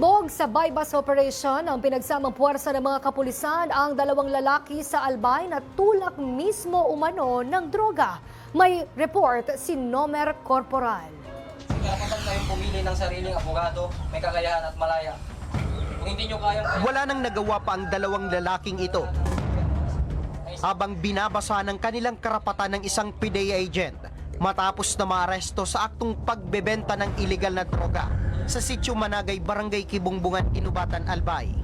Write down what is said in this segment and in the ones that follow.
Umiimbog sa bypass operation ang pinagsamang puwersa ng mga kapulisan ang dalawang lalaki sa Albay na tulak mismo umano ng droga. May report si Nomer Corporal. Kapag kayong pumili ng sariling abogado, may kakayahan at malaya. Kung hindi nyo kayang... Wala nang nagawa pa ang dalawang lalaking ito habang binabasa ng kanilang karapatan ng isang PDEA agent matapos na maaresto sa aktong pagbebenta ng iligal na droga sa Sitio Managay, Barangay Kibungbungan, Inubatan, Albay.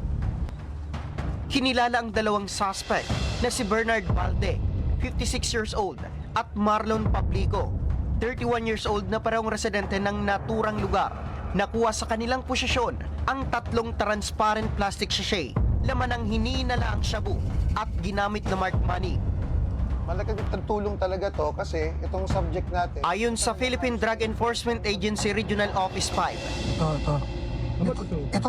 Kinilala ang dalawang suspect na si Bernard Balde, 56 years old, at Marlon Pablico, 31 years old na parehong residente ng naturang lugar. Nakuha sa kanilang posisyon ang tatlong transparent plastic sachet, laman ng hinihinala ang shabu at ginamit na marked money. Malaking tulong talaga to kasi itong subject natin. Ayon sa Philippine Drug Enforcement Agency Regional Office 5,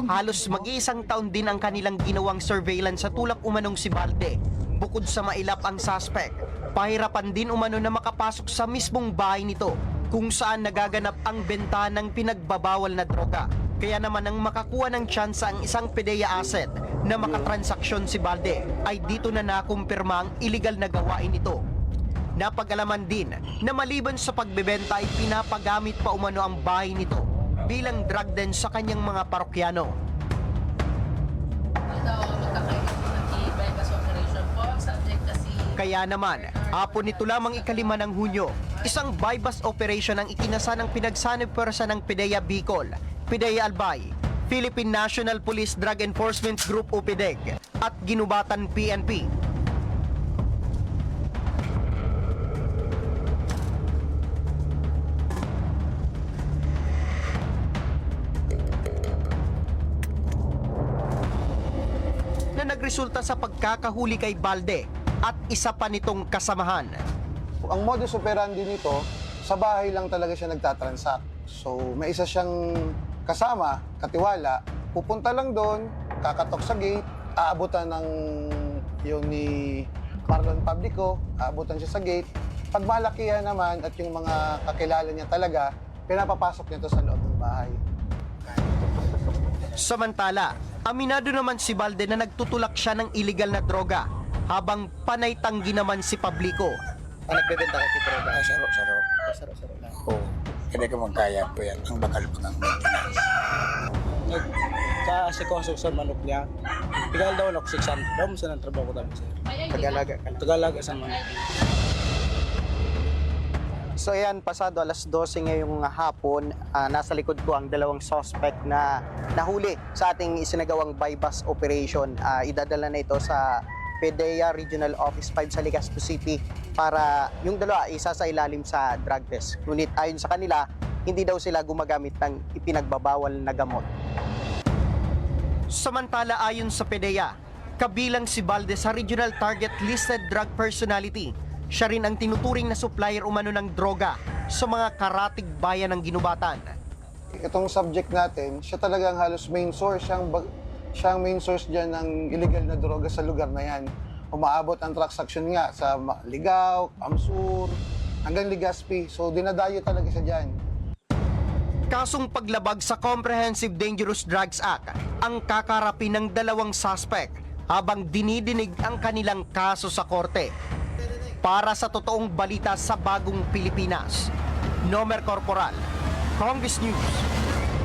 halos mag-iisang taon din ang kanilang ginawang surveillance sa tulak umanong si Balde. Bukod sa mailap ang suspect, pahirapan din umano na makapasok sa mismong bahay nito kung saan nagaganap ang benta ng pinagbabawal na droga. Kaya naman ang makakuha ng tsansa ang isang PDEA asset na makatransaksyon si Balde ay dito na nakumpirma ang iligal na gawain ito. Napag-alaman din na maliban sa pagbebenta ay pinapagamit pa umano ang bahay nito bilang drug den sa kanyang mga parokyano. Kaya naman, hapon nito lamang ikalima ng Hunyo, isang bypass operation ang ikinasa ng pinagsanib pwersa ng PDEA Bicol, PDEA Albay, Philippine National Police Drug Enforcement Group UPDEG at Ginubatan PNP. Na nagresulta sa pagkakahuli kay Balde at isa pa nitong kasamahan. Ang modus operandi nito, sa bahay lang talaga siya nagtatransact. So may isa siyang kasama, katiwala, pupunta lang doon, kakatok sa gate, aabutan ng yung ni Marlon Pablico, aabutan siya sa gate. Pag malakihan naman at yung mga kakilala niya talaga, pinapapasok niya to sa loob ng bahay. Samantala, aminado naman si Balde na nagtutulak siya ng iligal na droga, habang panay tanggi naman si Pablico. Nagbebenta ka si droga? Saro-saro. Saro-saro lang. Oo. Hindi ko magkaya po yan. Ang bakal po ng maintenance. Sa sikonsok sa manok niya, tigal daw nok 600. Daw mo sa ng trabaho ko dami sir. Tagalaga ka lang. Tagalaga sa manok. So ayan, pasado alas 12 ngayong hapon, nasa likod ko ang dalawang suspect na nahuli sa ating isinagawang bypass operation. Idadala na ito sa PDEA Regional Office 5 sa Legazpi City para yung dalawa isa sa ilalim sa drug test. Ngunit ayon sa kanila, hindi daw sila gumagamit ng ipinagbabawal na gamot. Samantala ayon sa PDEA, kabilang si Balde sa Regional Target Listed Drug Personality. Siya rin ang tinuturing na supplier umano ng droga sa mga karatig bayan ng Ginubatan. Itong subject natin, siya talagang halos main source, siya ang main source dyan ng illegal na droga sa lugar na yan. Umaabot ang transaction nga sa Ligao, Amsur, hanggang Legazpi. So dinadayo talaga siya dyan. Kasong paglabag sa Comprehensive Dangerous Drugs Act ang kakarapin ng dalawang suspect habang dinidinig ang kanilang kaso sa korte. Para sa totoong balita sa Bagong Pilipinas, Nomer Corporal, Congress News.